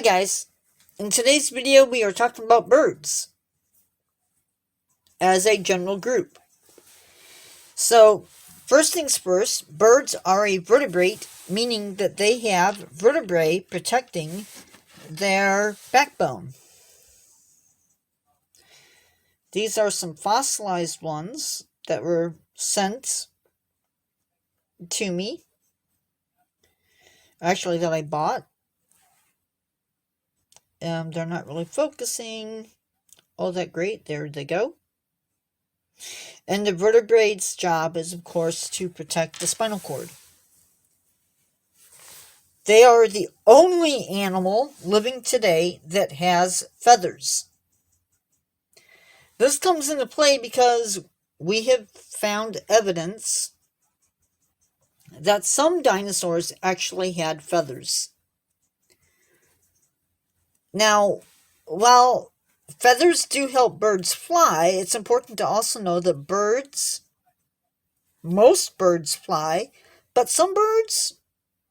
Hi guys, in today's video we are talking about birds as a general group. So, first things first, birds are a vertebrate, meaning that they have vertebrae protecting their backbone. These are some fossilized ones that were sent to me, actually that I bought. They're not really focusing all that great. There they go. And the vertebrate's job is, of course, to protect the spinal cord. They are the only animal living today that has feathers. This comes into play because we have found evidence that some dinosaurs actually had feathers. Now, while feathers do help birds fly, it's important to also know that most birds fly, but some birds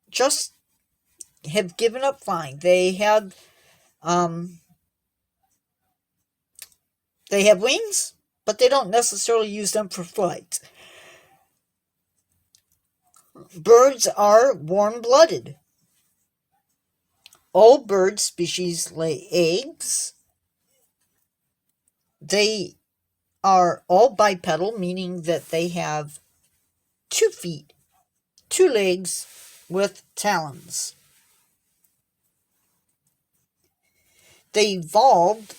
just have given up flying. They have wings, but they don't necessarily use them for flight. Birds are warm-blooded. All bird species lay eggs. They are all bipedal, meaning that they have 2 feet, 2 legs with talons. They evolved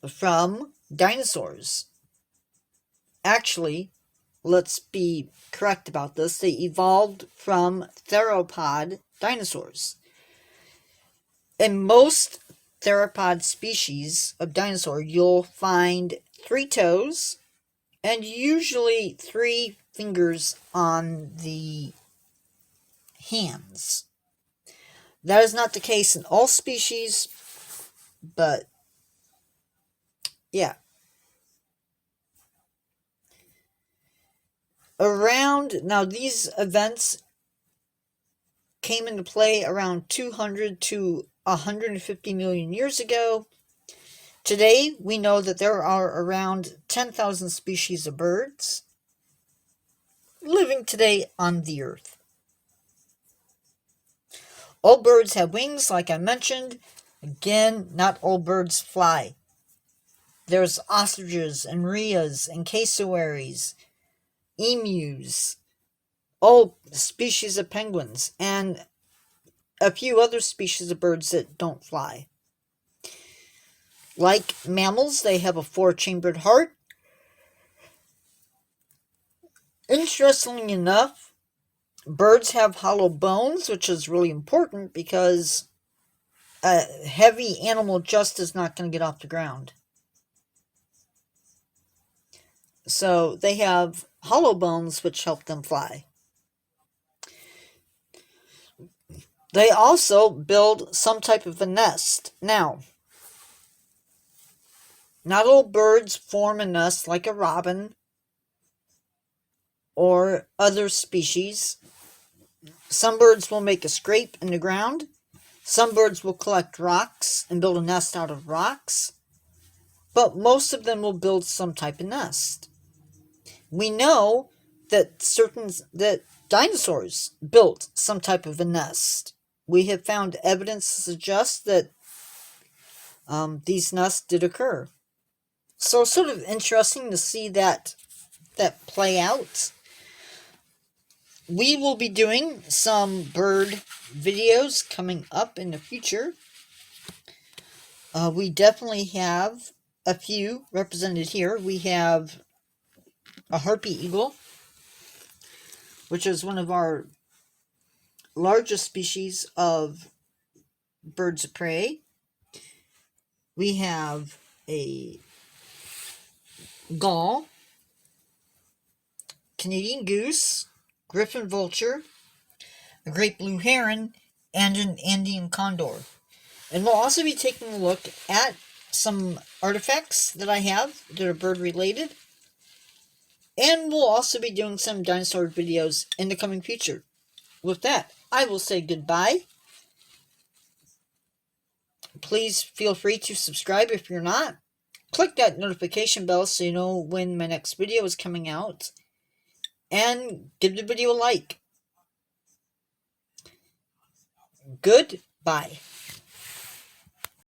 from dinosaurs. Actually, let's be correct about this. They evolved from theropod dinosaurs. In most theropod species of dinosaur, you'll find 3 toes and usually 3 fingers on the hands. That is not the case in all species, but yeah. Now these events came into play around 200 to 150 million years ago. Today, we know that there are around 10,000 species of birds living today on the Earth. All birds have wings, like I mentioned. Again, not all birds fly. There's ostriches and rheas and cassowaries, emus, all species of penguins, and a few other species of birds that don't fly. Like mammals, they have a 4-chambered heart. Interestingly enough, birds have hollow bones, which is really important because a heavy animal just is not going to get off the ground. So they have hollow bones, which help them fly. They also build some type of a nest. Now, not all birds form a nest like a robin or other species. Some birds will make a scrape in the ground. Some birds will collect rocks and build a nest out of rocks. But most of them will build some type of nest. We know that dinosaurs built some type of a nest. We have found evidence to suggest that these nests did occur. So it's sort of interesting to see that play out. We will be doing some bird videos coming up in the future. We definitely have a few represented here. We have a harpy eagle, which is one of our largest species of birds of prey. We have a gull, Canadian goose, griffon vulture, a great blue heron, and an Andean condor. And we'll also be taking a look at some artifacts that I have that are bird related. And we'll also be doing some dinosaur videos in the coming future. With that, I will say goodbye. Please feel free to subscribe if you're not. Click that notification bell so you know when my next video is coming out. And give the video a like. Goodbye.